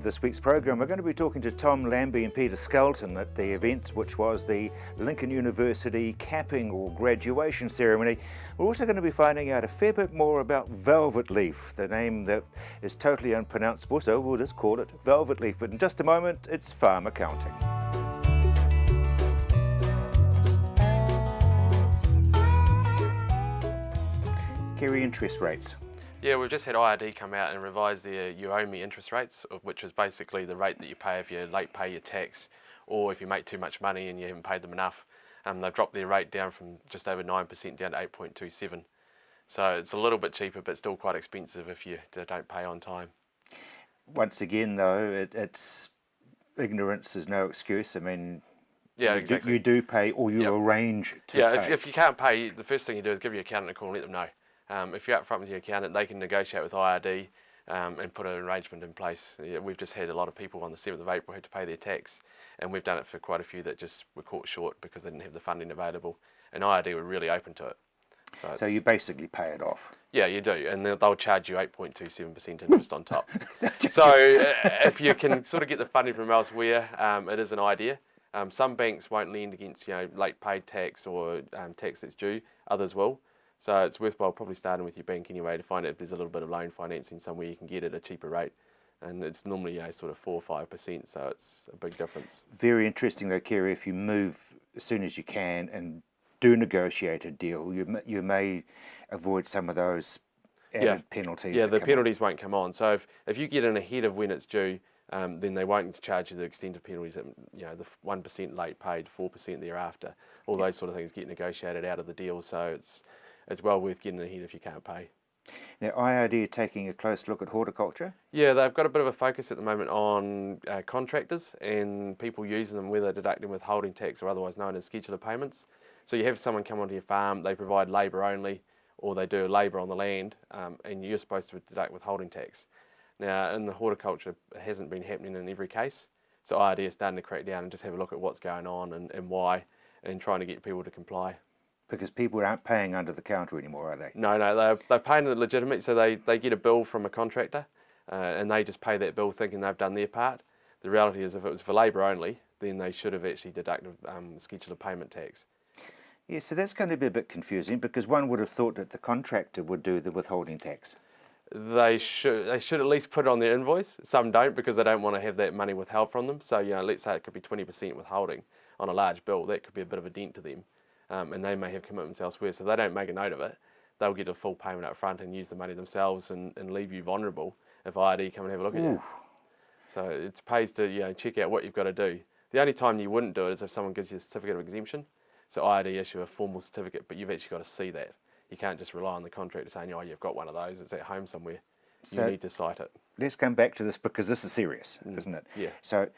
this week's program. We're going to be talking to Tom Lambie and Peter Skelton at the event, which was the Lincoln University capping or graduation ceremony. We're also going to be finding out a fair bit more about Velvetleaf, the name that is totally unpronounceable, so we'll just call it Velvetleaf. But in just a moment, it's Farm Accounting. Kerry, interest rates. Yeah, we've just had IRD come out and revise their you owe me interest rates, which is basically the rate that you pay if you late pay your tax or if you make too much money and you haven't paid them enough. They've dropped their rate down from just over 9% down to 8.27. So it's a little bit cheaper, but still quite expensive if you don't pay on time. Once again, though, it's ignorance is no excuse. I mean, yeah, exactly. You do pay, or you arrange to pay. Yeah, if you can't pay, the first thing you do is give your accountant a call and let them know. If you're up front with your accountant, they can negotiate with IRD and put an arrangement in place. Yeah, we've just had a lot of people on the 7th of April who had to pay their tax, and we've done it for quite a few that just were caught short because they didn't have the funding available, and IRD were really open to it. So you basically pay it off? Yeah, you do, and they'll charge you 8.27% interest on top. So if you can sort of get the funding from elsewhere, it is an idea. Some banks won't lend against late paid tax or tax that's due, others will. So it's worthwhile probably starting with your bank anyway to find out if there's a little bit of loan financing somewhere you can get at a cheaper rate. And it's normally sort of 4 or 5%, so it's a big difference. Very interesting though, Kerry, if you move as soon as you can and do negotiate a deal, you may avoid some of those added penalties. Yeah, the penalties won't come on. So if you get in ahead of when it's due, then they won't charge you the extended penalties that, the 1% late paid, 4% thereafter. All those sort of things get negotiated out of the deal, so it's well worth getting ahead if you can't pay. Now, IRD are taking a close look at horticulture? Yeah, they've got a bit of a focus at the moment on contractors and people using them, whether deducting withholding tax or otherwise known as scheduler payments. So you have someone come onto your farm, they provide labour only, or they do labour on the land, and you're supposed to deduct withholding tax. Now, in the horticulture, it hasn't been happening in every case, so IRD is starting to crack down and just have a look at what's going on and why, and trying to get people to comply. Because people aren't paying under the counter anymore, are they? No, they're paying it legitimate, so they get a bill from a contractor and they just pay that bill thinking they've done their part. The reality is if it was for labour only, then they should have actually deducted scheduler payment tax. Yeah, so that's going to be a bit confusing because one would have thought that the contractor would do the withholding tax. They should at least put it on their invoice. Some don't because they don't want to have that money withheld from them. So, let's say it could be 20% withholding on a large bill. That could be a bit of a dent to them. And they may have commitments elsewhere, so if they don't make a note of it, they'll get a full payment up front and use the money themselves and leave you vulnerable if IRD come and have a look at you. So it pays to check out what you've got to do. The only time you wouldn't do it is if someone gives you a certificate of exemption. So IRD issue a formal certificate, but you've actually got to see that. You can't just rely on the contractor saying, you've got one of those, it's at home somewhere. You need to cite it. Let's come back to this because this is serious, isn't it? Yeah. So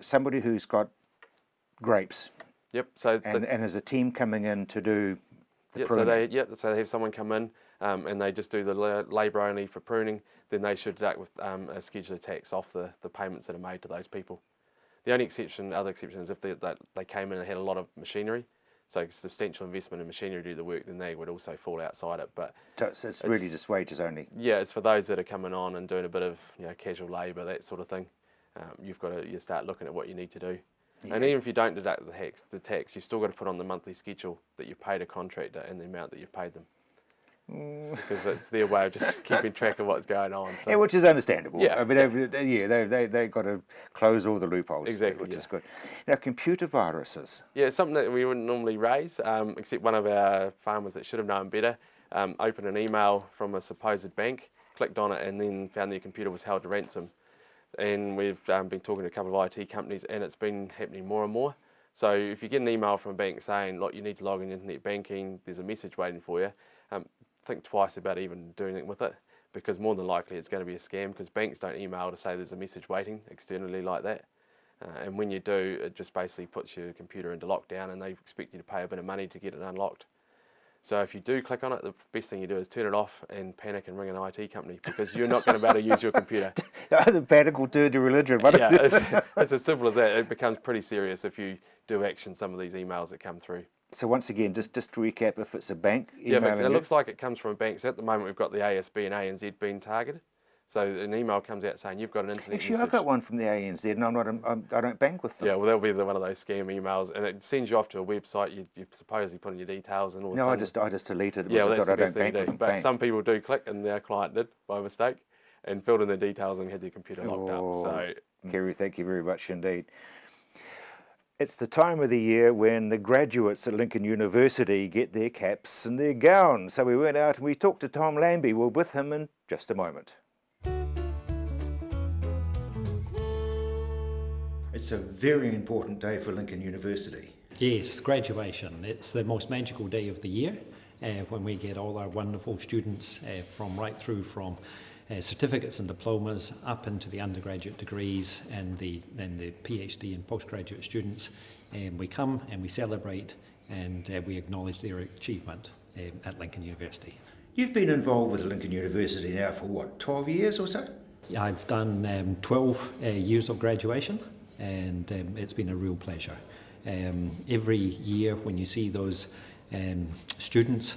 somebody who's got grapes. Yep. So and there's a team coming in to do the pruning. So they have someone come in and they just do the labour only for pruning. Then they should deduct with a scheduler tax off the payments that are made to those people. The only other exception is if they came in and had a lot of machinery, so substantial investment in machinery to do the work, then they would also fall outside it. But so it's really just wages only. Yeah, it's for those that are coming on and doing a bit of casual labour, that sort of thing. You've got to start looking at what you need to do. Yeah. And even if you don't deduct the tax, you've still got to put on the monthly schedule that you've paid a contractor and the amount that you've paid them. Because it's their way of just keeping track of what's going on. So. Yeah, which is understandable. Yeah. I mean, they've got to close all the loopholes. Exactly. Which is good. Now, computer viruses. Yeah, it's something that we wouldn't normally raise, except one of our farmers that should have known better opened an email from a supposed bank, clicked on it, and then found their computer was held to ransom. And we've been talking to a couple of IT companies, and it's been happening more and more. So if you get an email from a bank saying, look, you need to log in internet banking, there's a message waiting for you, think twice about even doing it with it, because more than likely it's going to be a scam, because banks don't email to say there's a message waiting externally like that. And when you do, it just basically puts your computer into lockdown, and they expect you to pay a bit of money to get it unlocked. So if you do click on it, the best thing you do is turn it off and panic and ring an IT company, because you're not going to be able to use your computer. The panic will turn to religion. Yeah, it's as simple as that. It becomes pretty serious if you do action some of these emails that come through. So once again, just to recap, if it's a bank emailing it looks like it comes from a bank. So at the moment we've got the ASB and ANZ being targeted. So an email comes out saying you've got an internet Actually, I message. got one from the ANZ, and I don't bank with them. Yeah, well, that'll be one of those scam emails, and it sends you off to a website. You supposedly put in your details, and all of a No, sudden, I just deleted it yeah, well, because that's I the best don't thing bank to with do. them. But some people do click, and our client did by mistake, and filled in their details and had their computer locked up. So, Kerry, thank you very much indeed. It's the time of the year when the graduates at Lincoln University get their caps and their gowns. So we went out and we talked to Tom Lambie. We're with him in just a moment. It's a very important day for Lincoln University. Yes, graduation. It's the most magical day of the year when we get all our wonderful students right through from certificates and diplomas up into the undergraduate degrees and then the PhD and postgraduate students. We come and we celebrate and we acknowledge their achievement at Lincoln University. You've been involved with Lincoln University now for what, 12 years or so? I've done 12 years of graduation, and it's been a real pleasure. Every year when you see those students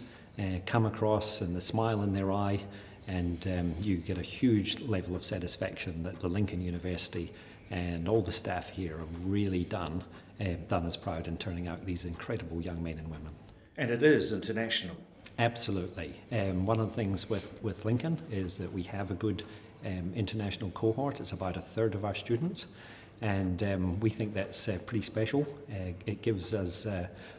come across and the smile in their eye, and you get a huge level of satisfaction that the Lincoln University and all the staff here have really done us proud in turning out these incredible young men and women. And it is international. Absolutely. One of the things with Lincoln is that we have a good international cohort. It's about a third of our students. And we think that's pretty special. It gives us,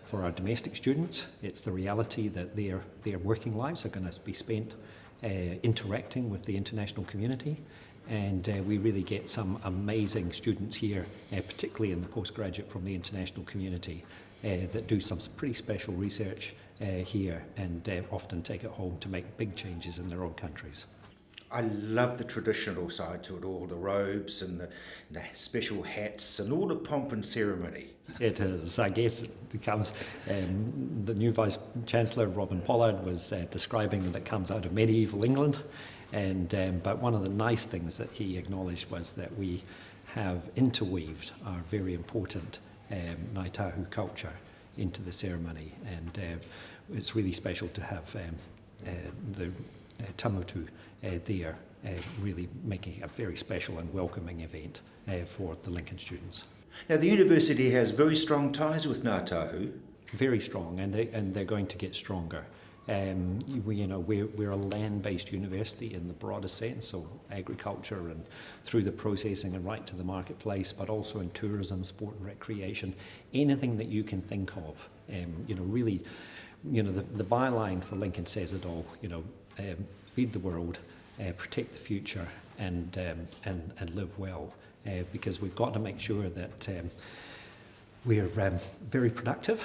for our domestic students, it's the reality that their working lives are going to be spent interacting with the international community. And we really get some amazing students here, particularly in the postgraduate from the international community, that do some pretty special research here and often take it home to make big changes in their own countries. I love the traditional side to it all, the robes and the special hats and all the pomp and ceremony. It is. I guess it becomes, the new Vice Chancellor, Robin Pollard, was describing that it comes out of medieval England. But one of the nice things that he acknowledged was that we have interweaved our very important Ngāi Tahu culture into the ceremony. And it's really special to have the tamutu there, really making a very special and welcoming event for the Lincoln students. Now the university has very strong ties with Ngāi Tahu. Very strong, and they're going to get stronger. We're a land-based university in the broadest sense, so agriculture and through the processing and right to the marketplace, but also in tourism, sport and recreation, anything that you can think of. The byline for Lincoln says it all. Feed the world, protect the future, and live well, because we've got to make sure that we're very productive.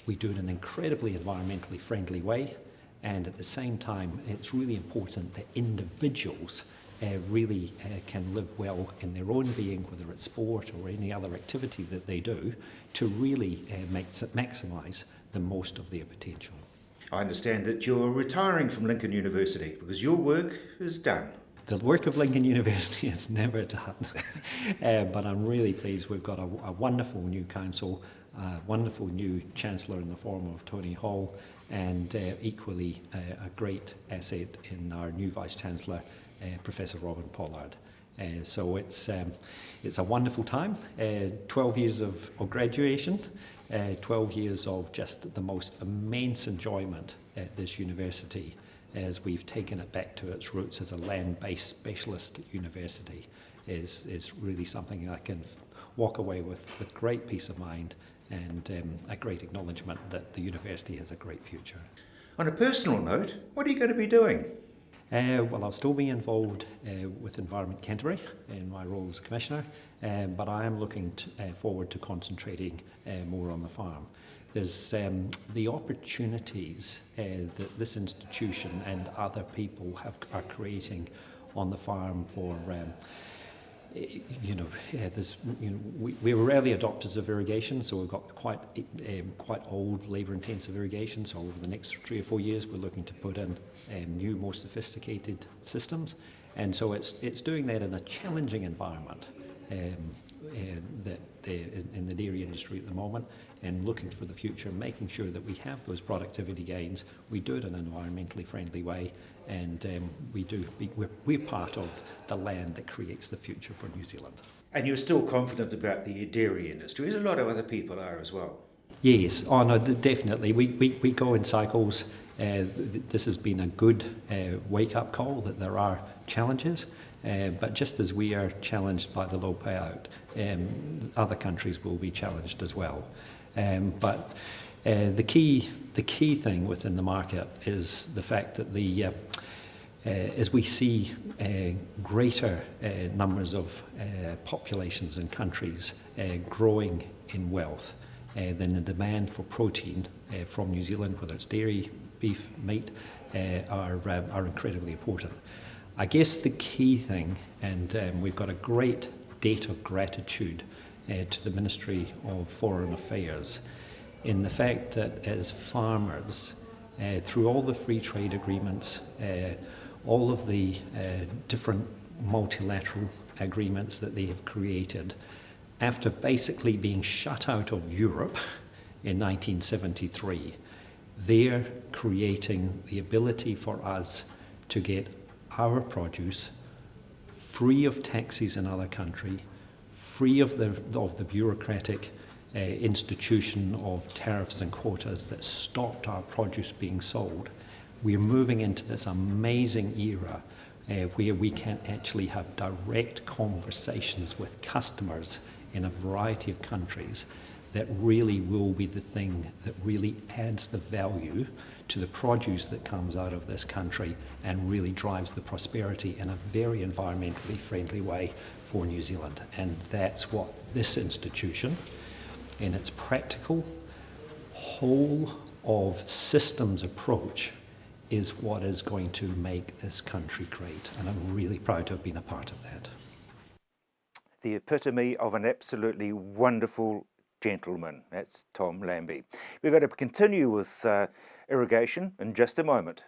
We do it in an incredibly environmentally friendly way, and at the same time, it's really important that individuals really can live well in their own being, whether it's sport or any other activity that they do, to really maximise the most of their potential. I understand that you're retiring from Lincoln University because your work is done. The work of Lincoln University is never done, but I'm really pleased. We've got a wonderful new council, a wonderful new Chancellor in the form of Tony Hall, and equally a great asset in our new Vice Chancellor, Professor Robin Pollard. So it's a wonderful time, 12 years of graduation, 12 years of just the most immense enjoyment at this university as we've taken it back to its roots as a land-based specialist university is really something I can walk away with great peace of mind and a great acknowledgement that the university has a great future. On a personal note, what are you going to be doing? Well, I'll still be involved with Environment Canterbury in my role as Commissioner, but I am looking forward to concentrating more on the farm. There's the opportunities that this institution and other people are creating on the farm for we were early adopters of irrigation, so we've got quite old labour-intensive irrigation. So over the next 3 or 4 years, we're looking to put in new, more sophisticated systems, and so it's doing that in a challenging environment. that there is in the dairy industry at the moment, and looking for the future, making sure that we have those productivity gains, we do it in an environmentally friendly way, and we're part of the land that creates the future for New Zealand. And you're still confident about the dairy industry, as a lot of other people are as well. Yes, oh no, definitely. We go in cycles. This has been a good wake-up call that there are challenges, but just as we are challenged by the low payout, other countries will be challenged as well. But the key thing within the market is the fact that as we see greater numbers of populations and countries growing in wealth, then the demand for protein from New Zealand, whether it's dairy, beef, meat, are incredibly important. I guess the key thing, and we've got a great debt of gratitude to the Ministry of Foreign Affairs in the fact that as farmers, through all the free trade agreements, all of the different multilateral agreements that they have created, after basically being shut out of Europe in 1973, they're creating the ability for us to get our produce free of taxes in other countries, free of the bureaucratic institution of tariffs and quotas that stopped our produce being sold. We're moving into this amazing era where we can actually have direct conversations with customers in a variety of countries that really will be the thing that really adds the value to the produce that comes out of this country and really drives the prosperity in a very environmentally friendly way for New Zealand. And that's what this institution, in its practical, whole of systems approach, is what is going to make this country great. And I'm really proud to have been a part of that. The epitome of an absolutely wonderful gentleman. That's Tom Lambie. We're going to continue with irrigation in just a moment.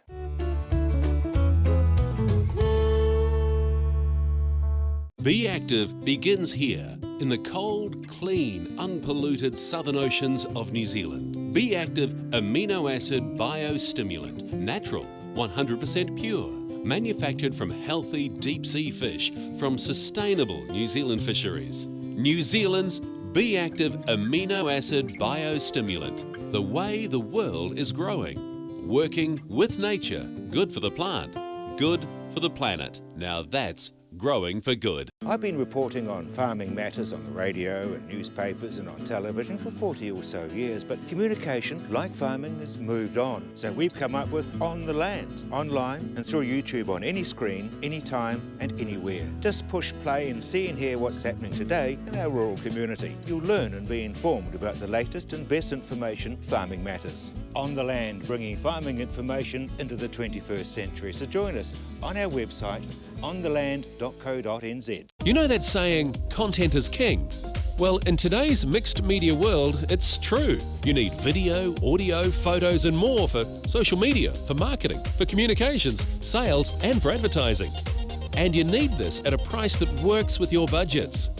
Be Active begins here in the cold, clean, unpolluted southern oceans of New Zealand. Be Active amino acid biostimulant, natural, 100% pure, manufactured from healthy deep sea fish from sustainable New Zealand fisheries. New Zealand's Be Active amino acid biostimulant, the way the world is growing. Working with nature, good for the plant, good for the planet. Now that's growing for good. I've been reporting on farming matters on the radio and newspapers and on television for 40 or so years, but communication, like farming, has moved on. So we've come up with On the Land, online and through YouTube on any screen, anytime and anywhere. Just push play and see and hear what's happening today in our rural community. You'll learn and be informed about the latest and best information farming matters. On the Land, bringing farming information into the 21st century. So join us on our website, ontheland.co.nz. You know that saying, content is king? Well, in today's mixed media world, it's true. You need video, audio, photos and more for social media, for marketing, for communications, sales and for advertising. And you need this at a price that works with your budgets.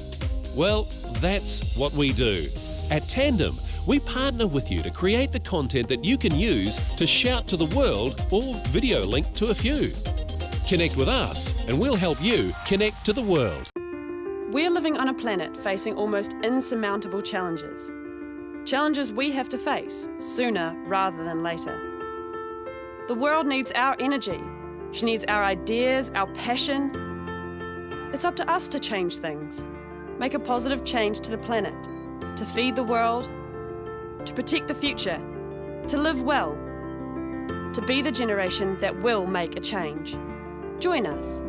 Well, that's what we do. At Tandem, we partner with you to create the content that you can use to shout to the world or video link to a few. Connect with us and we'll help you connect to the world. We're living on a planet facing almost insurmountable challenges. Challenges we have to face sooner rather than later. The world needs our energy. She needs our ideas, our passion. It's up to us to change things, make a positive change to the planet, to feed the world, to protect the future, to live well, to be the generation that will make a change. Join us.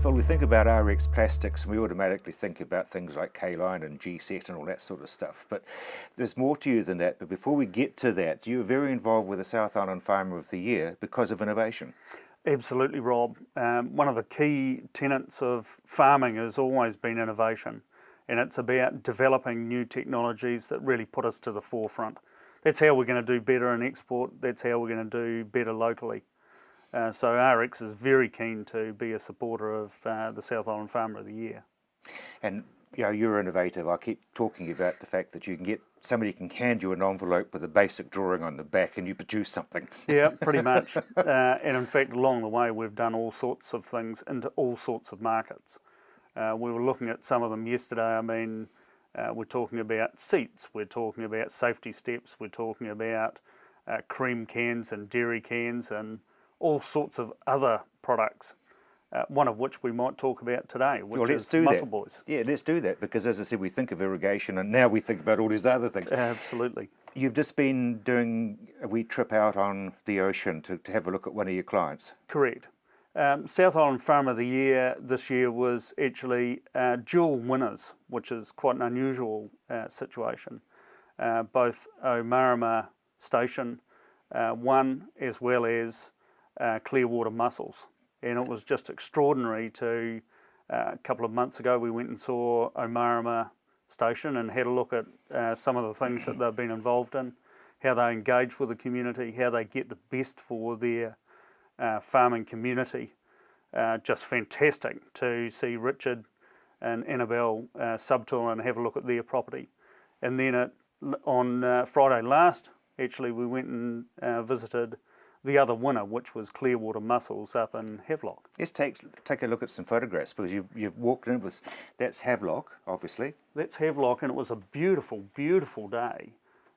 Phil, we think about RX plastics and we automatically think about things like K-line and G-set and all that sort of stuff. But there's more to you than that. But before we get to that, you're very involved with the South Island Farmer of the Year because of innovation. Absolutely, Rob. One of the key tenets of farming has always been innovation. And it's about developing new technologies that really put us to the forefront. that's how we're going to do better in export. That's how we're going to do better locally. So RX is very keen to be a supporter of the South Island Farmer of the Year. And you know, you're innovative. I keep talking about the fact that you can get somebody can hand you an envelope with a basic drawing on the back and you produce something. Yeah, pretty much. And in fact, along the way, we've done all sorts of things into all sorts of markets. We were looking at some of them yesterday. I mean, we're talking about seats, we're talking about safety steps, we're talking about cream cans and dairy cans and all sorts of other products. One of which we might talk about today, which is Muscle Boys. Yeah, let's do that, because as I said, we think of irrigation and now we think about all these other things. Absolutely. You've just been doing a wee trip out on the ocean to have a look at one of your clients. Correct. South Island Farmer of the Year this year was actually dual winners, which is quite an unusual situation. Both Omarama Station won, as well as Clearwater Mussels. And it was just extraordinary to, a couple of months ago, we went and saw Omarama Station and had a look at some of the things that they've been involved in, how they engage with the community, how they get the best for their farming community. Just fantastic to see Richard and Annabelle Subtool and have a look at their property. And then on Friday last, actually, we went and visited the other winner, which was Clearwater Mussels up in Havelock. Let's take a look at some photographs, because you've walked in with, that's Havelock, obviously. That's Havelock, and it was a beautiful, beautiful day.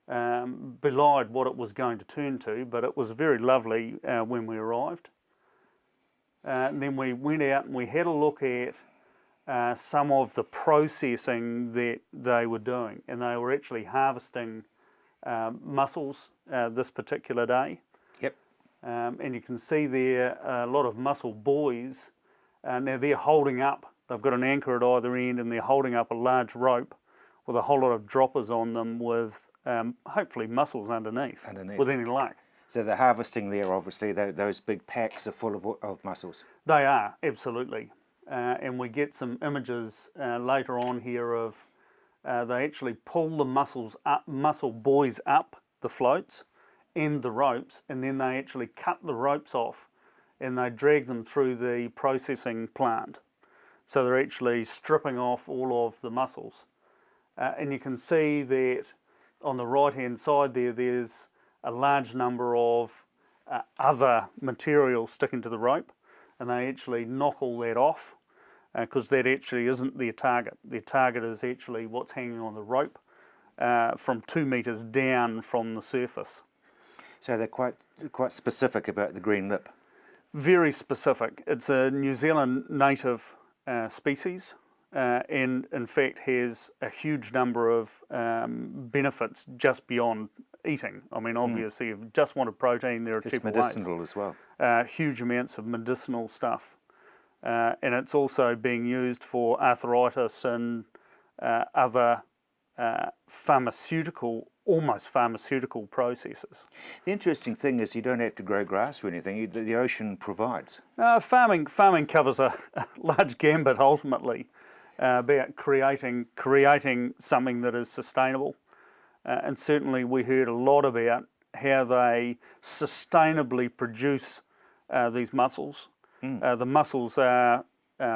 Belied what it was going to turn to, but it was very lovely when we arrived. And then we went out and we had a look at some of the processing that they were doing, and they were actually harvesting mussels this particular day. Yep. And you can see there a lot of mussel buoys. Now they're holding up, they've got an anchor at either end, and they're holding up a large rope with a whole lot of droppers on them with hopefully mussels underneath, with any luck. So the harvesting there, obviously, those big packs are full of mussels. They are, absolutely. And we get some images later on here of they actually pull the mussel buoys up the floats and the ropes, and then they actually cut the ropes off and they drag them through the processing plant. So they're actually stripping off all of the mussels. And you can see that on the right hand side there's a large number of other material sticking to the rope, and they actually knock all that off because that actually isn't their target. Their target is actually what's hanging on the rope from 2 metres down from the surface. So they're quite specific about the green lip. Very specific. It's a New Zealand native species, and in fact has a huge number of benefits just beyond eating. I mean, obviously, if you just wanted protein, there are cheaper ways. It's medicinal as well. Huge amounts of medicinal stuff. And it's also being used for arthritis and other almost pharmaceutical processes. The interesting thing is you don't have to grow grass or anything. The ocean provides. Farming covers a large gambit ultimately about creating something that is sustainable. And certainly we heard a lot about how they sustainably produce these mussels. The mussels are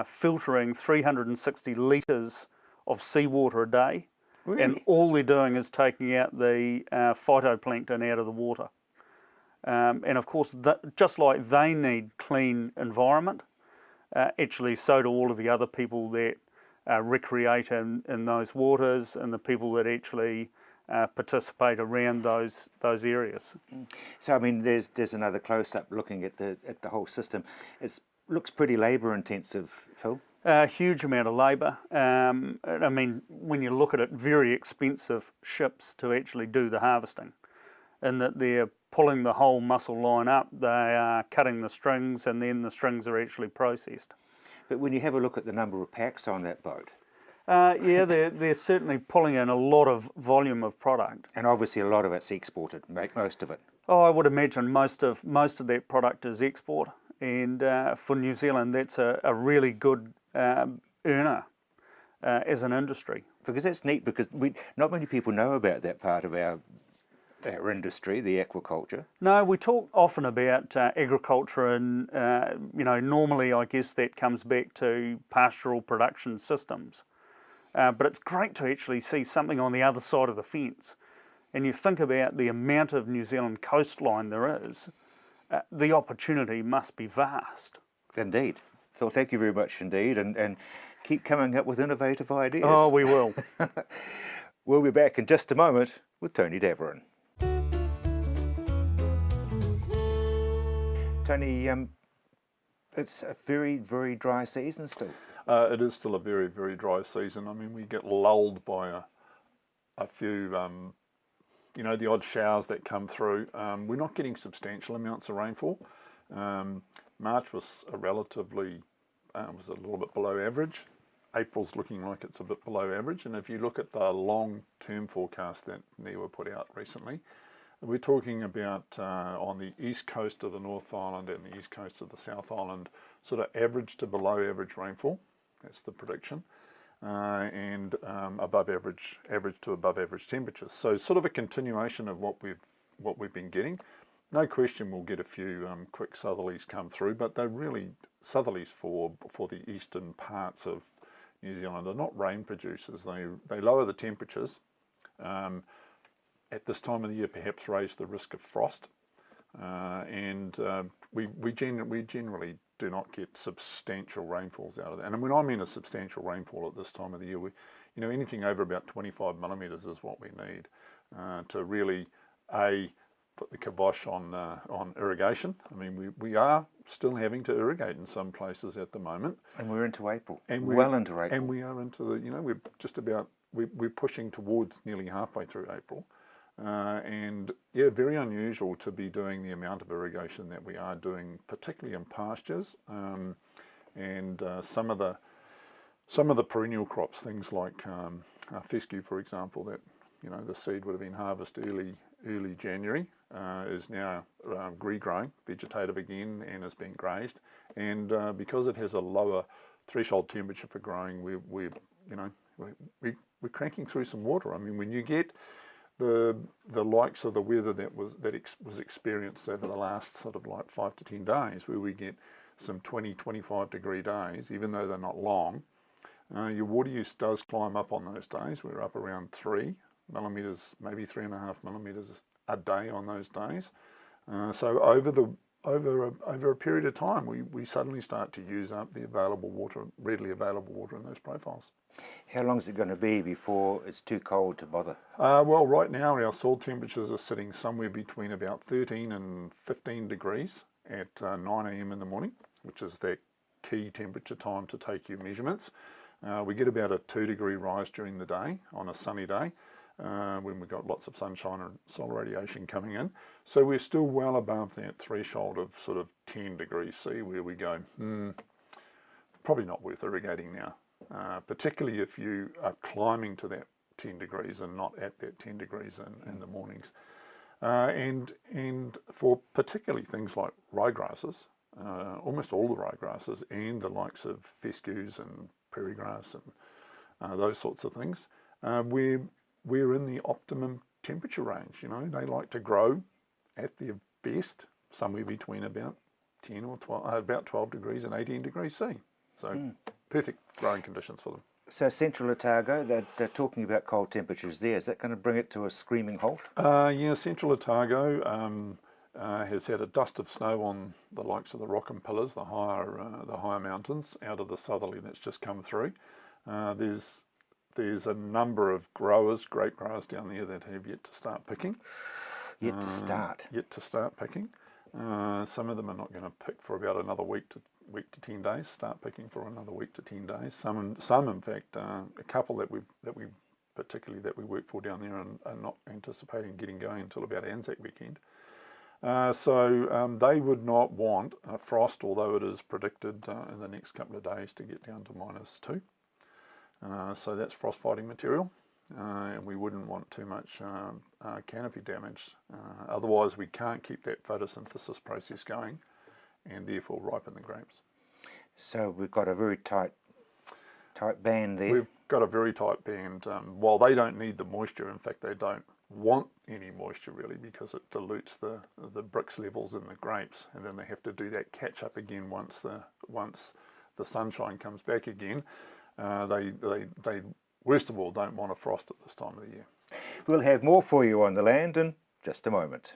filtering 360 litres of seawater a day. Really? And all they're doing is taking out the phytoplankton out of the water. And of course, just like they need clean environment, actually so do all of the other people that recreate in those waters, and the people that actually participate around those areas. So I mean, there's another close-up looking at the whole system. It looks pretty labour intensive, Phil. A huge amount of labour. I mean, when you look at it, very expensive ships to actually do the harvesting, in that they're pulling the whole mussel line up, they are cutting the strings, and then the strings are actually processed. But when you have a look at the number of packs on that boat, yeah, they're certainly pulling in a lot of volume of product. and obviously a lot of it's exported, make most of it. Oh, I would imagine most of that product is export, and for New Zealand, that's a really good earner as an industry. Because that's neat, because not many people know about that part of our our industry, the aquaculture. No, we talk often about agriculture, and normally I guess that comes back to pastoral production systems. But it's great to actually see something on the other side of the fence. And you think about the amount of New Zealand coastline there is, the opportunity must be vast. Indeed. Phil, thank you very much indeed, and keep coming up with innovative ideas. Oh, we will. We'll be back in just a moment with Tony Daverin. Tony, it's a very, very dry season still. It is still a very, very dry season. I mean, we get lulled by a few, the odd showers that come through. We're not getting substantial amounts of rainfall. March was a little bit below average. April's looking like it's a bit below average. And if you look at the long-term forecast that NIWA put out recently, we're talking about on the east coast of the North Island and the east coast of the South Island, sort of average to below average rainfall. That's the prediction. And above average to above average temperatures. So sort of a continuation of what we've been getting. No question we'll get a few quick southerlies come through, but they're really southerlies for the eastern parts of New Zealand. They're not rain producers. They lower the temperatures. At this time of the year, perhaps raise the risk of frost, and we generally do not get substantial rainfalls out of that. And when I mean a substantial rainfall at this time of the year, anything over about 25 millimetres is what we need to really put the kibosh on irrigation. I mean, we are still having to irrigate in some places at the moment, and we're into April, and well into April, and we are into we're just about we're pushing towards nearly halfway through April. And yeah, very unusual to be doing the amount of irrigation that we are doing, particularly in pastures, and some of the perennial crops, things like fescue, for example, that the seed would have been harvested early January, is now regrowing, vegetative again, and is being grazed. And because it has a lower threshold temperature for growing, we're cranking through some water. I mean, when you get the likes of the weather that was experienced over the last sort of like 5 to 10 days, where we get some 20-25 degree days, even though they're not long, your water use does climb up on those days. We're up around 3 millimetres, maybe 3.5 millimetres a day on those days. So over a period of time, we suddenly start to use up the readily available water in those profiles. How long is it going to be before it's too cold to bother? Well, right now our soil temperatures are sitting somewhere between about 13 and 15 degrees at 9 a.m. in the morning, which is that key temperature time to take your measurements. We get about a 2 degree rise during the day on a sunny day, when we've got lots of sunshine and solar radiation coming in. So we're still well above that threshold of sort of 10 degrees C, where we go, probably not worth irrigating now. Particularly if you are climbing to that 10 degrees and not at that 10 degrees in the mornings. And for particularly things like ryegrasses, almost all the ryegrasses and the likes of fescues and prairie grass and those sorts of things, we're in the optimum temperature range. They like to grow at their best somewhere between about 10 or 12, about 12 degrees and 18 degrees C. So perfect growing conditions for them. So Central Otago, they're talking about cold temperatures there. Is that going to bring it to a screaming halt? Yeah, Central Otago has had a dust of snow on the likes of the Rock Pillars, the higher mountains, out of the southerly that's just come through. There's a number of grape growers down there that have yet to start picking. Yet to start picking. Some of them are not going to pick for about another week to 10 days. Start picking for another week to 10 days. Some in fact, a couple that we work for down there are not anticipating getting going until about Anzac weekend. So they would not want a frost, although it is predicted in the next couple of days to get down to -2. So that's frost fighting material, and we wouldn't want too much canopy damage. Otherwise we can't keep that photosynthesis process going and therefore ripen the grapes. So we've got a very tight band there. We've got a very tight band. While they don't need the moisture, in fact they don't want any moisture really, because it dilutes the Brix levels in the grapes, and then they have to do that catch up again once the sunshine comes back again. They worst of all don't want a frost at this time of the year. We'll have more for you on the land in just a moment.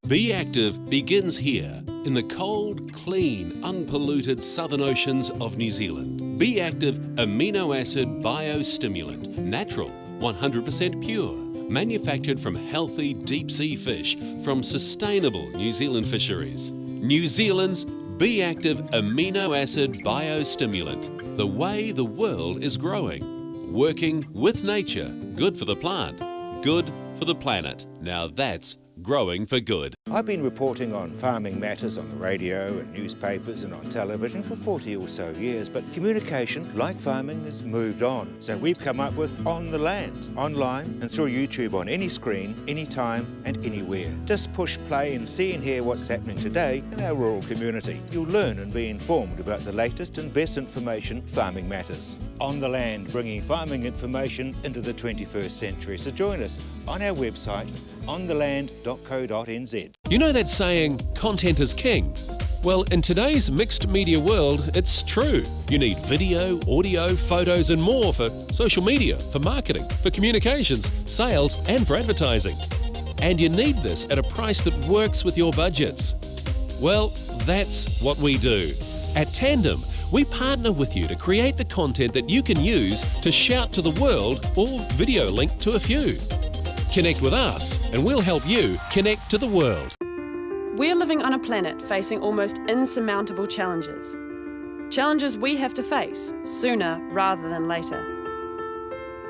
Be Active begins here in the cold, clean, unpolluted southern oceans of New Zealand. Be Active amino acid biostimulant, natural, 100% pure, manufactured from healthy deep sea fish from sustainable New Zealand fisheries. New Zealand's Be Active amino acid biostimulant, the way the world is growing. Working with nature, good for the plant, good for the planet. Now that's growing for good. I've been reporting on farming matters on the radio and newspapers and on television for 40 or so years, but communication, like farming, has moved on. So we've come up with On the Land, online and through YouTube on any screen, anytime and anywhere. Just push play and see and hear what's happening today in our rural community. You'll learn and be informed about the latest and best information farming matters. On the Land, bringing farming information into the 21st century. So join us on our website, ontheland.co.nz. You know that saying, content is king? Well, in today's mixed media world, it's true. You need video, audio, photos and more for social media, for marketing, for communications, sales and for advertising. And you need this at a price that works with your budgets. Well, that's what we do. At Tandem, we partner with you to create the content that you can use to shout to the world or video link to a few. Connect with us and we'll help you connect to the world. We're living on a planet facing almost insurmountable challenges. Challenges we have to face sooner rather than later.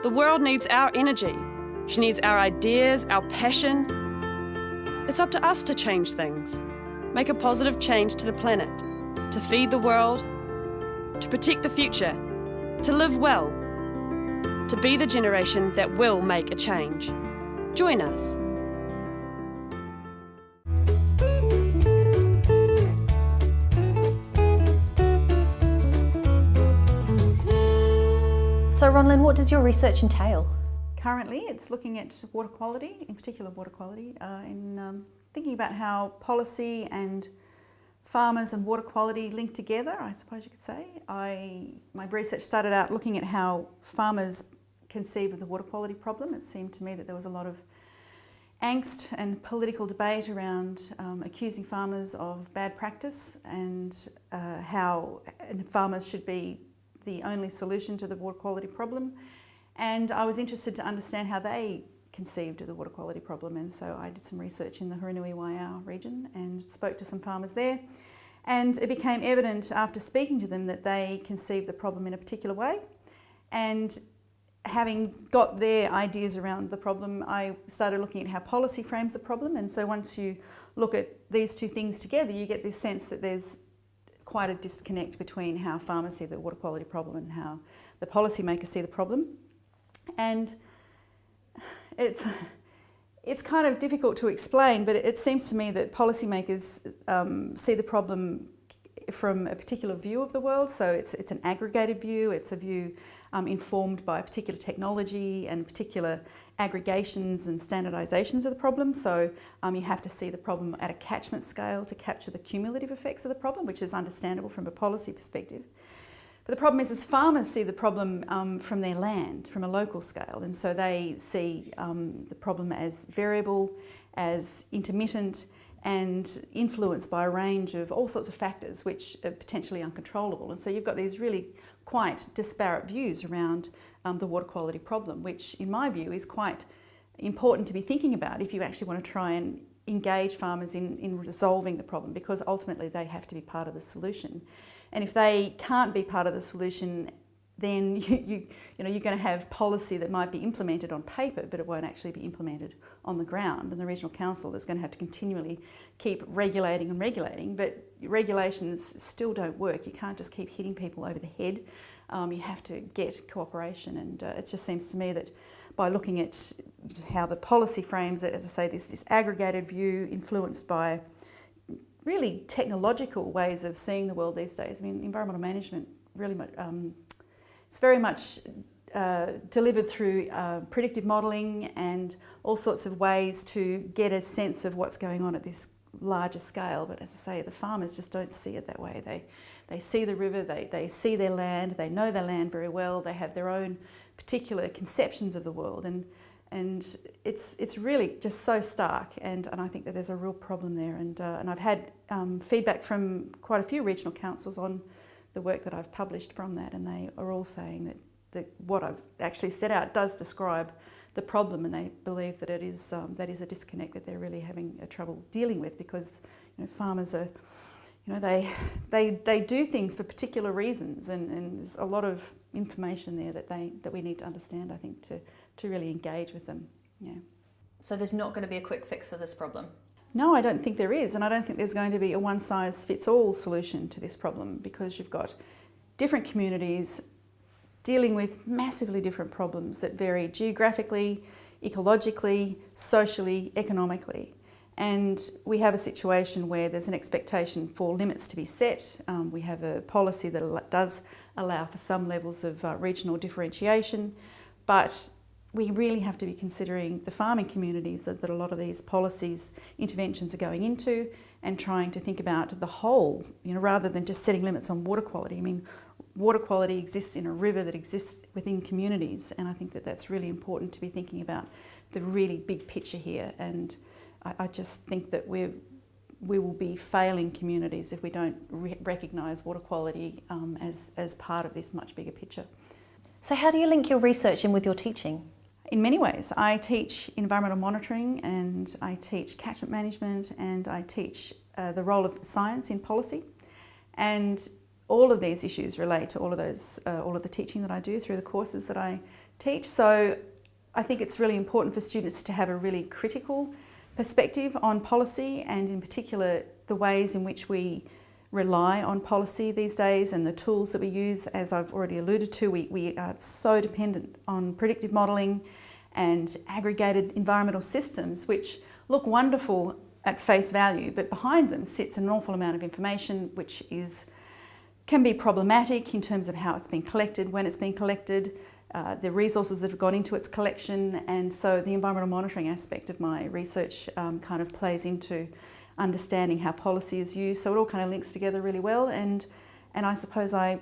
The world needs our energy. She needs our ideas, our passion. It's up to us to change things, make a positive change to the planet, to feed the world, to protect the future, to live well, to be the generation that will make a change. Join us. So Ronlyn, what does your research entail? Currently it's looking at water quality, in particular water quality, in thinking about how policy and farmers and water quality link together, I suppose you could say. My research started out looking at how farmers conceive of the water quality problem. It seemed to me that there was a lot of angst and political debate around accusing farmers of bad practice and how farmers should be the only solution to the water quality problem. And I was interested to understand how they conceived of the water quality problem, and so I did some research in the Hurunui-Waiau region and spoke to some farmers there, and it became evident after speaking to them that they conceived the problem in a particular way. And having got their ideas around the problem, I started looking at how policy frames the problem. And so once you look at these two things together, you get this sense that there's quite a disconnect between how farmers see the water quality problem and how the policymakers see the problem. And it's kind of difficult to explain, but it seems to me that policymakers see the problem from a particular view of the world. So it's an aggregated view. It's a view informed by a particular technology and particular aggregations and standardizations of the problem. So you have to see the problem at a catchment scale to capture the cumulative effects of the problem, which is understandable from a policy perspective. But the problem is farmers see the problem from their land, from a local scale, and so they see the problem as variable, as intermittent, and influenced by a range of all sorts of factors which are potentially uncontrollable. And so you've got these really quite disparate views around the water quality problem, which in my view is quite important to be thinking about if you actually want to try and engage farmers in resolving the problem, because ultimately they have to be part of the solution. And if they can't be part of the solution, then you're going to have policy that might be implemented on paper, but it won't actually be implemented on the ground. And the regional council is going to have to continually keep regulating and regulating, but regulations still don't work. You can't just keep hitting people over the head. You have to get cooperation, and it just seems to me that by looking at how the policy frames it, as I say, this aggregated view influenced by really technological ways of seeing the world these days. I mean, environmental management really It's very much delivered through predictive modelling and all sorts of ways to get a sense of what's going on at this larger scale. But as I say, the farmers just don't see it that way. They see the river, they see their land, they know their land very well, they have their own particular conceptions of the world, and it's really just so stark, and I think that there's a real problem there, and I've had feedback from quite a few regional councils on the work that I've published from that, and they are all saying that what I've actually set out does describe the problem, and they believe that it is that is a disconnect that they're really having trouble dealing with, because farmers are, they do things for particular reasons, and there's a lot of information there that we need to understand, I think, to really engage with them. Yeah. So there's not going to be a quick fix for this problem? No, I don't think there is, and I don't think there's going to be a one-size-fits-all solution to this problem, because you've got different communities dealing with massively different problems that vary geographically, ecologically, socially, economically. And we have a situation where there's an expectation for limits to be set. We have a policy that does allow for some levels of regional differentiation, but we really have to be considering the farming communities that a lot of these policies, interventions are going into, and trying to think about the whole, rather than just setting limits on water quality. I mean, water quality exists in a river that exists within communities, and I think that that's really important to be thinking about the really big picture here. And I just think that we will be failing communities if we don't recognise water quality as part of this much bigger picture. So how do you link your research in with your teaching? In many ways. I teach environmental monitoring, and I teach catchment management, and I teach the role of science in policy. And all of these issues relate to all of the teaching that I do through the courses that I teach. So I think it's really important for students to have a really critical perspective on policy, and in particular the ways in which we rely on policy these days and the tools that we use. As I've already alluded to, we are so dependent on predictive modelling and aggregated environmental systems, which look wonderful at face value, but behind them sits an awful amount of information which can be problematic in terms of how it's been collected, when it's been collected, the resources that have gone into its collection. And so the environmental monitoring aspect of my research kind of plays into understanding how policy is used. So it all kind of links together really well. And I suppose I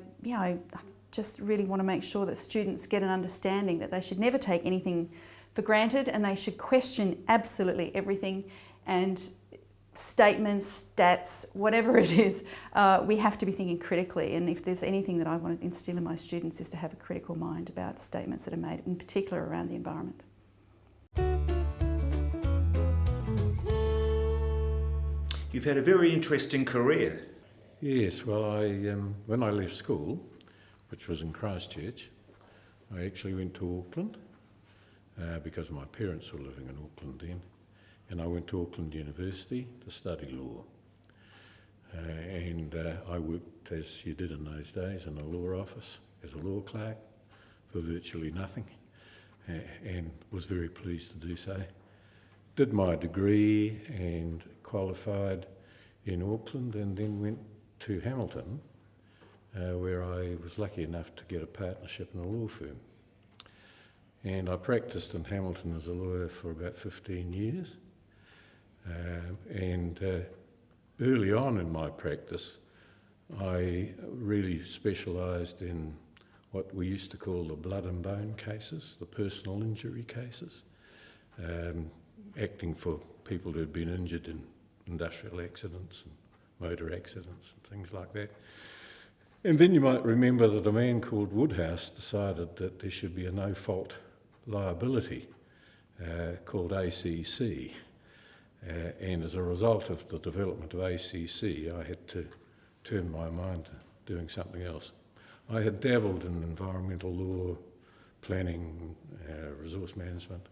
just really want to make sure that students get an understanding that they should never take anything for granted, and they should question absolutely everything. And statements, stats, whatever it is, we have to be thinking critically. And if there's anything that I want to instill in my students, is to have a critical mind about statements that are made, in particular around the environment. You've had a very interesting career. Yes, well, when I left school, which was in Christchurch, I actually went to Auckland because my parents were living in Auckland then, and I went to Auckland University to study law. And I worked, as you did in those days, in a law office as a law clerk for virtually nothing, and was very pleased to do so. Did my degree and qualified in Auckland, and then went to Hamilton, where I was lucky enough to get a partnership in a law firm. And I practiced in Hamilton as a lawyer for about 15 years. Early on in my practice, I really specialised in what we used to call the blood and bone cases, the personal injury cases, acting for people who had been injured in industrial accidents and motor accidents and things like that. And then you might remember that a man called Woodhouse decided that there should be a no-fault liability called ACC. And as a result of the development of ACC, I had to turn my mind to doing something else. I had dabbled in environmental law, planning, resource management,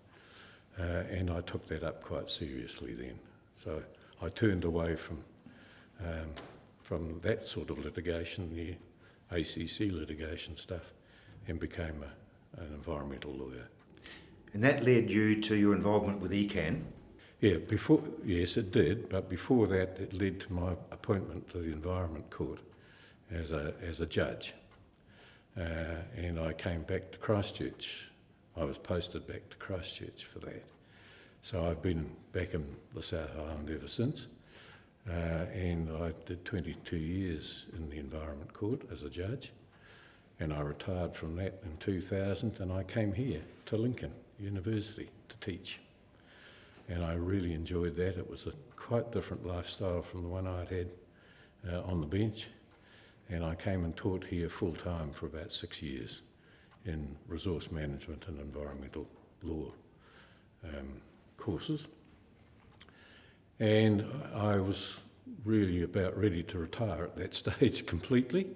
and I took that up quite seriously then. So I turned away from that sort of litigation, the ACC litigation stuff, and became an environmental lawyer. And that led you to your involvement with ECAN? Yeah, yes it did, but before that it led to my appointment to the Environment Court as a judge. and I came back to Christchurch. I was posted back to Christchurch for that. So I've been back in the South Island ever since, and I did 22 years in the Environment Court as a judge, and I retired from that in 2000, and I came here to Lincoln University to teach. And I really enjoyed that. It was a quite different lifestyle from the one I'd had on the bench, and I came and taught here full-time for about 6 years in resource management and environmental law courses. And I was really about ready to retire at that stage completely,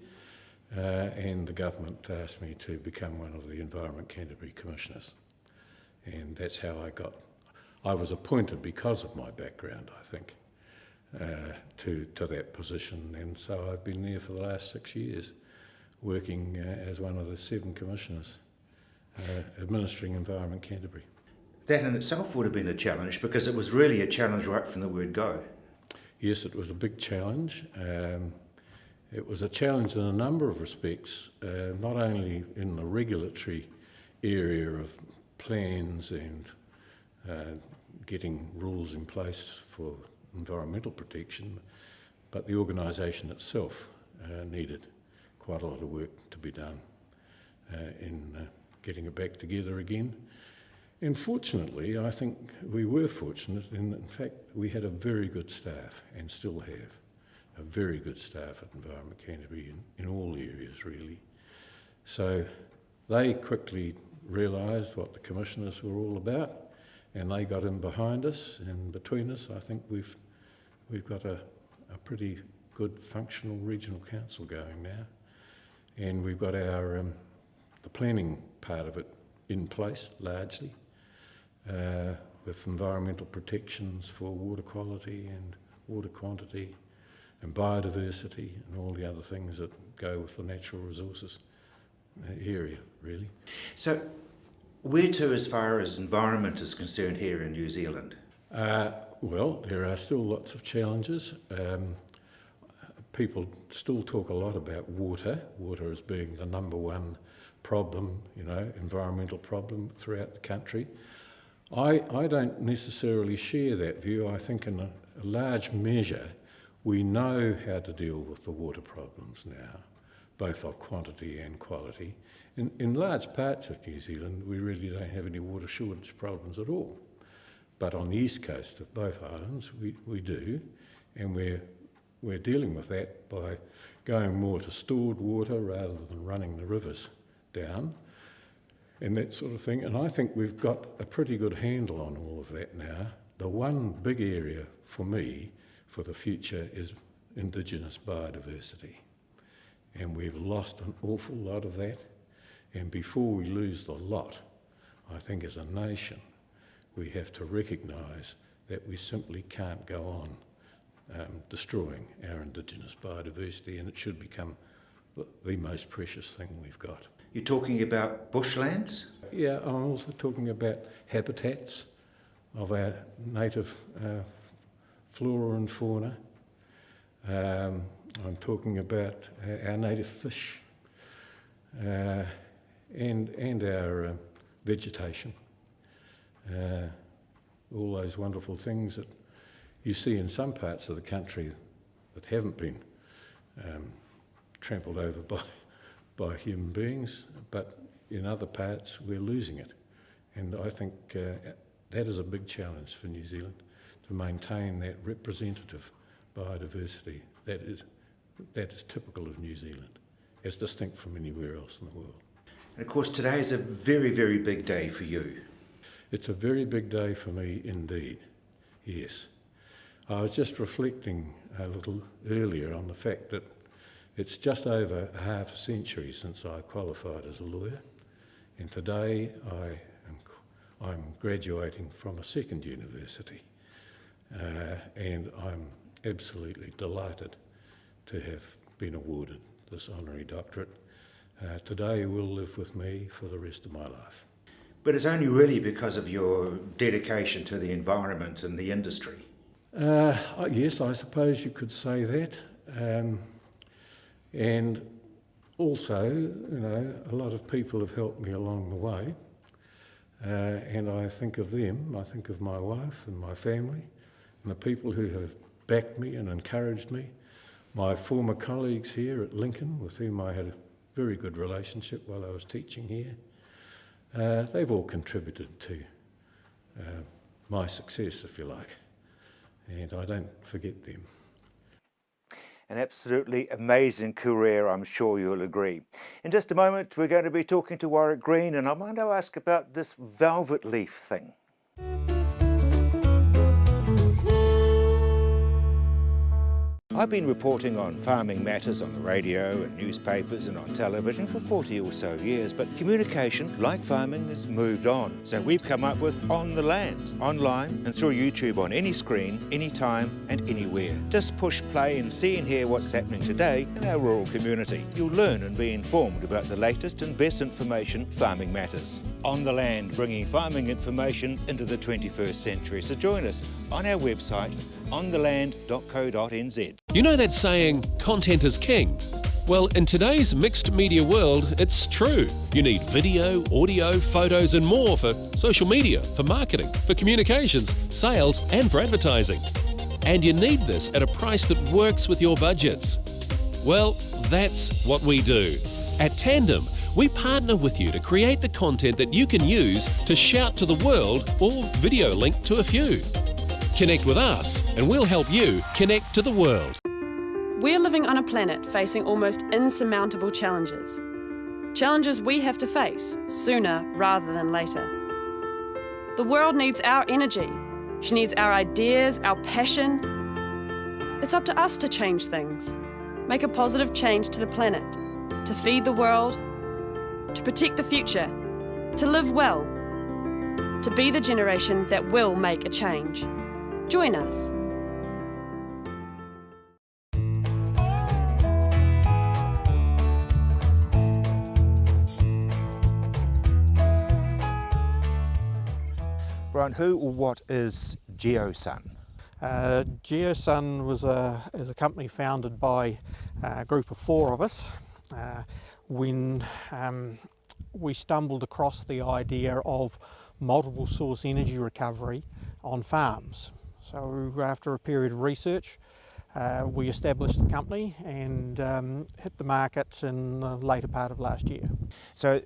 and the government asked me to become one of the Environment Canterbury Commissioners. And that's how I was appointed because of my background, I think, to that position. And so I've been there for the last 6 years, working as one of the 7 commissioners, administering Environment Canterbury. That in itself would have been a challenge, because it was really a challenge right from the word go. Yes, it was a big challenge. It was a challenge in a number of respects, not only in the regulatory area of plans and getting rules in place for environmental protection, but the organisation itself needed quite a lot of work to be done in getting it back together again. And fortunately, I think we were fortunate in fact, we had a very good staff, and still have a very good staff at Environment Canterbury in all areas, really. So they quickly realised what the commissioners were all about, and they got in behind us, and between us, I think we've got a pretty good functional regional council going now, and we've got our the planning part of it in place largely, with environmental protections for water quality and water quantity and biodiversity and all the other things that go with the natural resources area, really. So, where to as far as environment is concerned here in New Zealand? Well, there are still lots of challenges. People still talk a lot about water as being the number one problem, environmental problem throughout the country. I don't necessarily share that view. I think in a large measure we know how to deal with the water problems now, both of quantity and quality. In large parts of New Zealand we really don't have any water shortage problems at all. But on the east coast of both islands we do, and we're dealing with that by going more to stored water rather than running the rivers down and that sort of thing. And I think we've got a pretty good handle on all of that now. The one big area for me for the future is Indigenous biodiversity. And we've lost an awful lot of that. And before we lose the lot, I think as a nation, we have to recognise that we simply can't go on destroying our Indigenous biodiversity, and it should become the most precious thing we've got. You're talking about bushlands? Yeah, I'm also talking about habitats of our native flora and fauna. I'm talking about our native fish and our vegetation. All those wonderful things that you see in some parts of the country that haven't been trampled over by human beings, but in other parts we're losing it. And I think that is a big challenge for New Zealand, to maintain that representative biodiversity that is typical of New Zealand, as distinct from anywhere else in the world. And of course today is a very, very big day for you. It's a very big day for me indeed, yes. I was just reflecting a little earlier on the fact that it's just over half a century since I qualified as a lawyer, and today I'm graduating from a second university, and I'm absolutely delighted to have been awarded this honorary doctorate. Today will live with me for the rest of my life. But it's only really because of your dedication to the environment and the industry. Yes, I suppose you could say that. And Also, you know, a lot of people have helped me along the way, and I think of them, I think of my wife and my family, and the people who have backed me and encouraged me, my former colleagues here at Lincoln, with whom I had a very good relationship while I was teaching here. They've all contributed to my success, if you like, and I don't forget them. An absolutely amazing career, I'm sure you'll agree. In just a moment, we're going to be talking to Warwick Green, and I want to ask about this Velvetleaf thing. I've been reporting on farming matters on the radio and newspapers and on television for 40 or so years, but communication, like farming, has moved on. So we've come up with On the Land, online and through YouTube on any screen, anytime and anywhere. Just push play and see and hear what's happening today in our rural community. You'll learn and be informed about the latest and best information farming matters. On the Land, bringing farming information into the 21st century. So join us on our website, ontheland.co.nz. You know that saying, content is king? Well, in today's mixed media world, it's true. You need video, audio, photos and more for social media, for marketing, for communications, sales and for advertising. And you need this at a price that works with your budgets. Well, that's what we do. At Tandem, we partner with you to create the content that you can use to shout to the world or video link to a few. Connect with us and we'll help you connect to the world. We're living on a planet facing almost insurmountable challenges. Challenges we have to face sooner rather than later. The world needs our energy. She needs our ideas, our passion. It's up to us to change things, make a positive change to the planet, to feed the world, to protect the future, to live well, to be the generation that will make a change. Join us. Brian, who or what is Gioson? Gioson is a company founded by a group of 4 of us when we stumbled across the idea of multiple source energy recovery on farms. So after a period of research, we established the company and hit the market in the later part of last year. So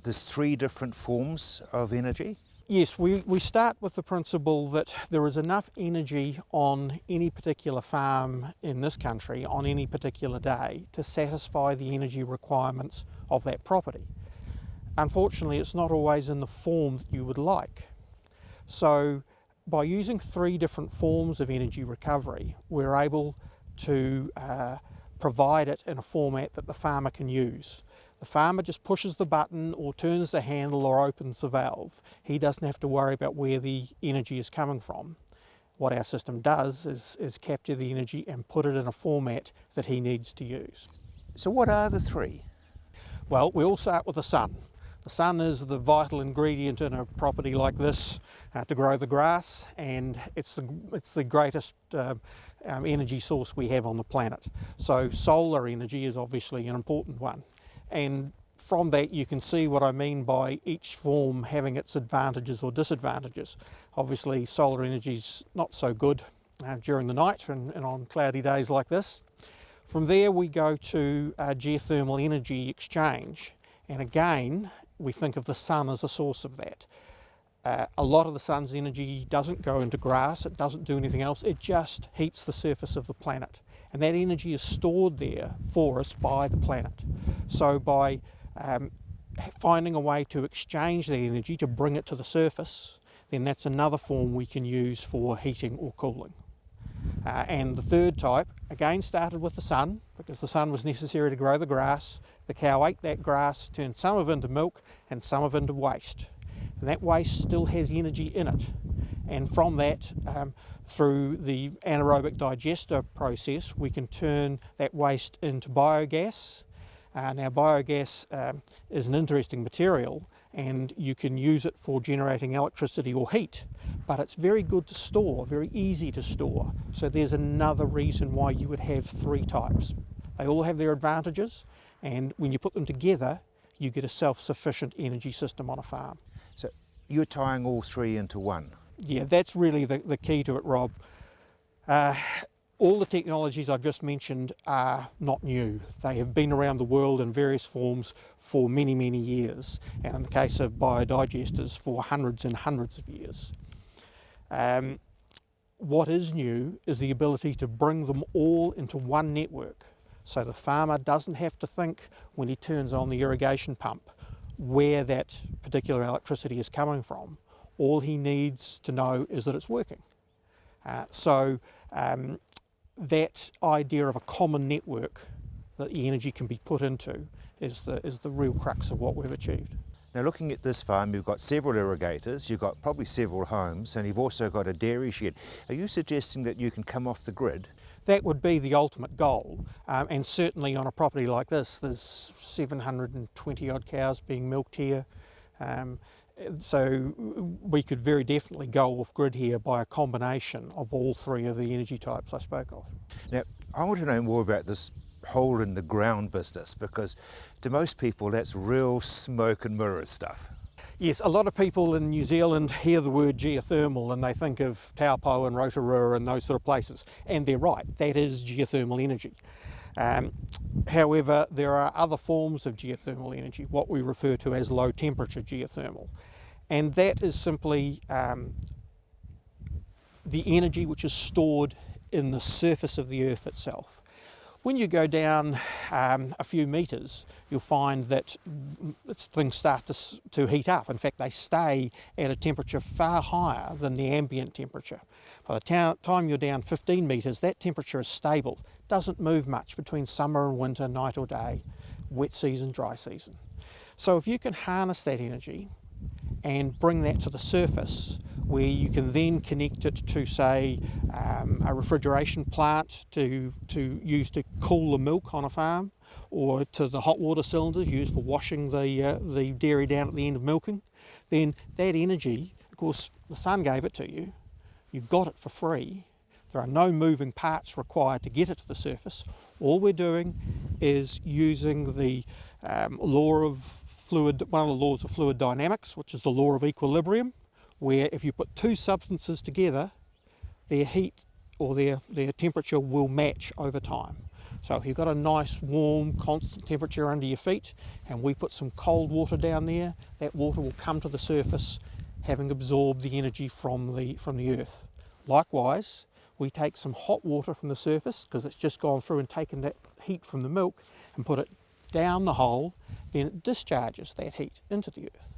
there's 3 different forms of energy? Yes, we start with the principle that there is enough energy on any particular farm in this country on any particular day to satisfy the energy requirements of that property. Unfortunately, it's not always in the form that you would like. So by using 3 different forms of energy recovery, we're able to provide it in a format that the farmer can use. The farmer just pushes the button or turns the handle or opens the valve. He doesn't have to worry about where the energy is coming from. What our system does is capture the energy and put it in a format that he needs to use. So what are the 3? Well, we all start with the sun. The sun is the vital ingredient in a property like this to grow the grass, and it's the greatest energy source we have on the planet. So solar energy is obviously an important one. And from that you can see what I mean by each form having its advantages or disadvantages. Obviously solar energy is not so good during the night and on cloudy days like this. From there we go to geothermal energy exchange, and again we think of the sun as a source of that. A lot of the sun's energy doesn't go into grass, it doesn't do anything else, it just heats the surface of the planet. And that energy is stored there for us by the planet. So by finding a way to exchange that energy, to bring it to the surface, then that's another form we can use for heating or cooling. And the third type, again started with the sun, because the sun was necessary to grow the grass. The cow ate that grass, turned some of it into milk and some of it into waste. And that waste still has energy in it. And from that, through the anaerobic digester process, we can turn that waste into biogas. Now biogas is an interesting material, and you can use it for generating electricity or heat, but it's very good to store, very easy to store. So there's another reason why you would have 3 types. They all have their advantages, And when you put them together, you get a self-sufficient energy system on a farm. So you're tying all three into one? Yeah, that's really the key to it, Rob. All the technologies I've just mentioned are not new. They have been around the world in various forms for many, many years, and in the case of biodigesters, for hundreds and hundreds of years. What is new is the ability to bring them all into one network, so the farmer doesn't have to think when he turns on the irrigation pump where that particular electricity is coming from. All he needs to know is that it's working. That idea of a common network that the energy can be put into is the real crux of what we've achieved. Now, looking at this farm, you've got several irrigators, you've got probably several homes, and you've also got a dairy shed. Are you suggesting that you can come off the grid? That would be the ultimate goal, and certainly on a property like this, there's 720 odd cows being milked here. So we could very definitely go off grid here by a combination of all three of the energy types I spoke of. Now, I want to know more about this hole in the ground business, because to most people that's real smoke and mirrors stuff. Yes, a lot of people in New Zealand hear the word geothermal and they think of Taupo and Rotorua and those sort of places, and they're right, that is geothermal energy. However, there are other forms of geothermal energy, what we refer to as low temperature geothermal, and that is simply the energy which is stored in the surface of the earth itself. When you go down a few metres, you'll find that things start to heat up. In fact, they stay at a temperature far higher than the ambient temperature. By the time you're down 15 metres, that temperature is stable, doesn't move much between summer and winter, night or day, wet season, dry season. So if you can harness that energy and bring that to the surface, where you can then connect it to, say, a refrigeration plant to use to cool the milk on a farm, or to the hot water cylinders used for washing the dairy down at the end of milking, then that energy, of course, the sun gave it to you, you've got it for free. There are no moving parts required to get it to the surface. All we're doing is using the law of fluid, one of the laws of fluid dynamics, which is the law of equilibrium, where if you put two substances together, their heat or their temperature will match over time. So if you've got a nice, warm, constant temperature under your feet, and we put some cold water down there, that water will come to the surface, having absorbed the energy from the earth. Likewise, we take some hot water from the surface, because it's just gone through and taken that heat from the milk, and put it down the hole, then it discharges that heat into the earth.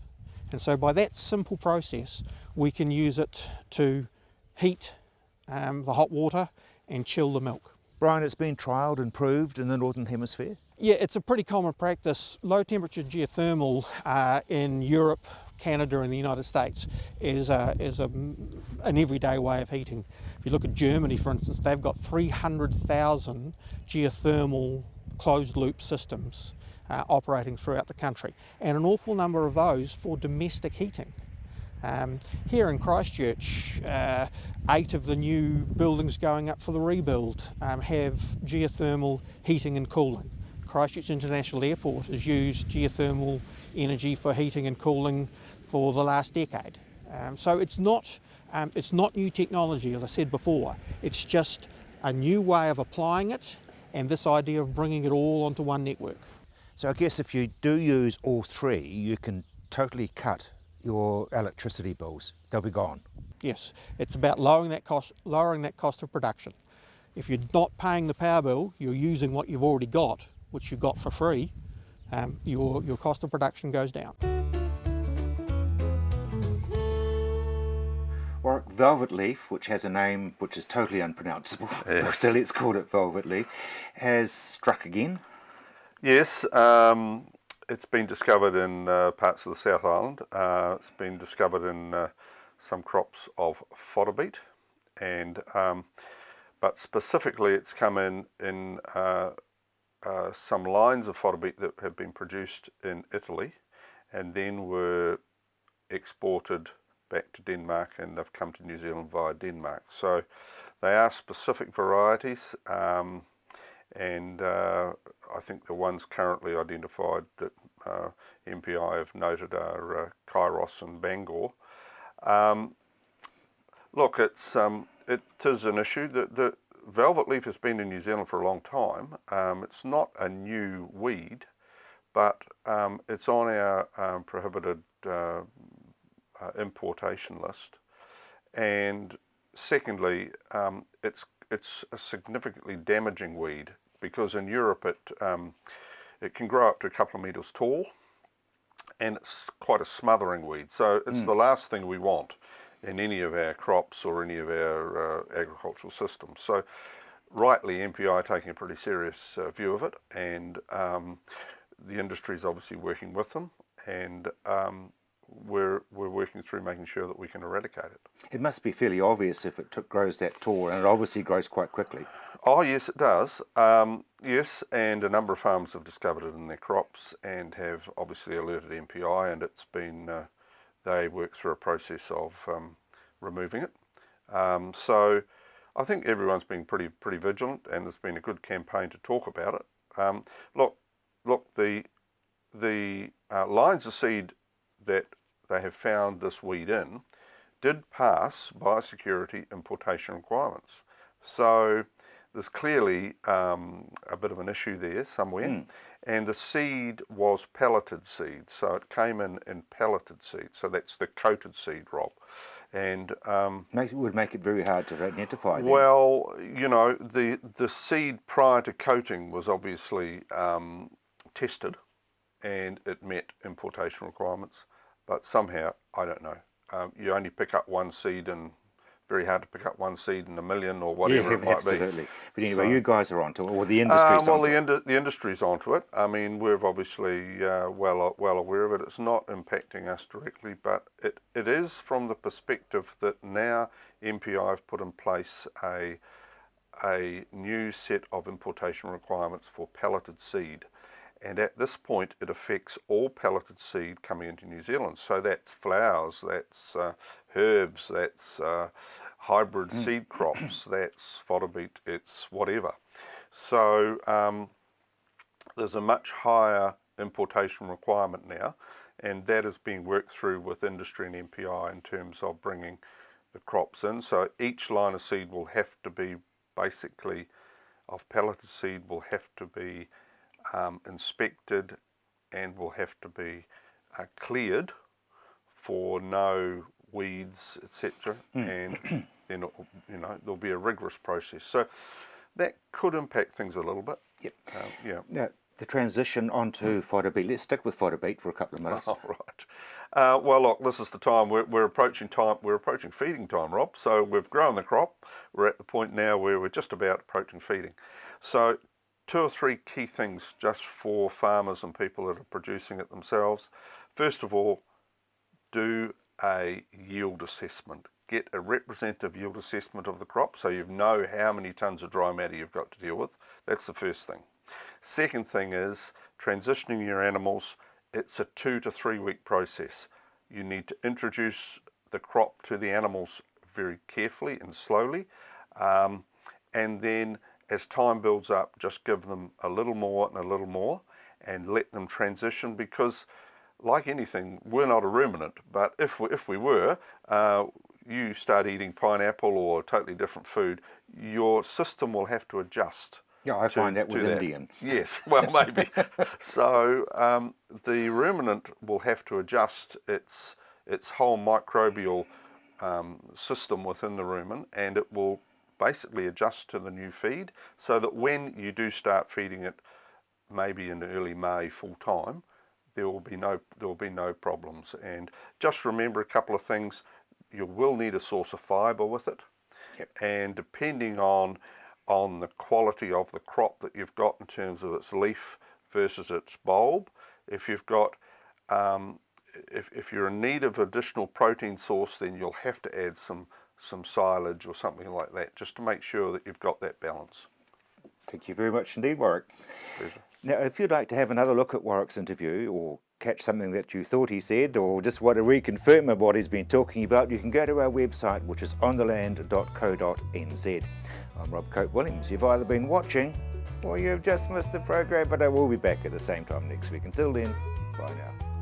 And so by that simple process, we can use it to heat the hot water and chill the milk. Brian, it's been trialled and proved in the Northern Hemisphere? Yeah, it's a pretty common practice. Low temperature geothermal in Europe, Canada and the United States is an everyday way of heating. If you look at Germany, for instance, they've got 300,000 geothermal closed loop systems operating throughout the country, and an awful number of those for domestic heating. Here in Christchurch, 8 of the new buildings going up for the rebuild have geothermal heating and cooling. Christchurch International Airport has used geothermal energy for heating and cooling for the last decade. So it's not new technology, as I said before. It's just a new way of applying it, and this idea of bringing it all onto one network. So I guess if you do use all three, you can totally cut your electricity bills. They'll be gone. Yes, it's about lowering that cost of production. If you're not paying the power bill, you're using what you've already got, which you got for free, your cost of production goes down. Warwick, Velvetleaf, which has a name which is totally unpronounceable, yes. So let's call it Velvetleaf, has struck again. Yes, it's been discovered in parts of the South Island. It's been discovered in some crops of fodder beet, and but specifically it's come in some lines of fodder beet that have been produced in Italy and then were exported back to Denmark, and they've come to New Zealand via Denmark. So they are specific varieties, and I think the ones currently identified that MPI have noted are Kairos and Bangor. Look, it is an issue. The Velvetleaf has been in New Zealand for a long time. It's not a new weed, but it's on our prohibited importation list. And secondly, it's a significantly damaging weed, because in Europe it can grow up to a couple of metres tall, and it's quite a smothering weed. So it's the last thing we want in any of our crops or any of our agricultural systems. So rightly, MPI are taking a pretty serious view of it, and the industry is obviously working with them, and we're working through making sure that we can eradicate it. It must be fairly obvious if it grows that tall, and it obviously grows quite quickly. Oh yes, it does. Yes, and a number of farmers have discovered it in their crops and have obviously alerted MPI, and it's been they work through a process of removing it. So I think everyone's been pretty vigilant, and there's been a good campaign to talk about it. Look, the lines of seed that they have found this weed in did pass biosecurity importation requirements. So there's clearly a bit of an issue there somewhere. And the seed was pelleted seed, so it came in pelleted seed. So that's the coated seed, Rob. And it would make it very hard to identify them. Well, you know, the seed prior to coating was obviously tested, and it met importation requirements. But somehow, I don't know, you only pick up one seed, and very hard to pick up one seed in a million or whatever it might absolutely. be. But anyway, you guys are onto it, or the industry's onto it. The industry's onto it. I mean, we're obviously well aware of it. It's not impacting us directly, but it is from the perspective that now MPI have put in place a new set of importation requirements for pelleted seed. And at this point, it affects all pelleted seed coming into New Zealand. So that's flowers, that's herbs, that's hybrid seed crops, that's fodder beet, it's whatever. So there's a much higher importation requirement now, and that is being worked through with industry and MPI in terms of bringing the crops in. So each line of seed will have to be basically, of pelleted seed, will have to be inspected and will have to be cleared for no weeds, etc. And then there'll be a rigorous process. So that could impact things a little bit. Yep. Yeah. Now, the transition onto fodder beet. Let's stick with fodder beet for a couple of minutes. Oh, right. Well, look, this is the time we're approaching time. We're approaching feeding time, Rob. So we've grown the crop. We're at the point now where we're just about approaching feeding. So 2 or 3 key things just for farmers and people that are producing it themselves. First of all, do a yield assessment. Get a representative yield assessment of the crop so you know how many tonnes of dry matter you've got to deal with. That's the first thing. Second thing is transitioning your animals. It's a 2 to 3 week process. You need to introduce the crop to the animals very carefully and slowly, and then as time builds up, just give them a little more and a little more, and let them transition, because like anything, we're not a ruminant, but if we were, you start eating pineapple or totally different food, your system will have to adjust. Yeah, I find that with Indian. Yes, well, maybe. So the ruminant will have to adjust its whole microbial system within the rumen, and it will basically adjust to the new feed, so that when you do start feeding it, maybe in early May full time, there will be no problems. And just remember a couple of things. You will need a source of fibre with it. Yep. And depending on the quality of the crop that you've got in terms of its leaf versus its bulb, if you've got if you're in need of additional protein source, then you'll have to add some silage or something like that, just to make sure that you've got that balance. Thank you very much indeed, Warwick. Pleasure. Now, if you'd like to have another look at Warwick's interview, or catch something that you thought he said, or just want to reconfirm of what he's been talking about, you can go to our website, which is ontheland.co.nz. I'm Rob Cope-Williams. You've either been watching Well, you've just missed the program, but I will be back at the same time next week. Until then, bye now.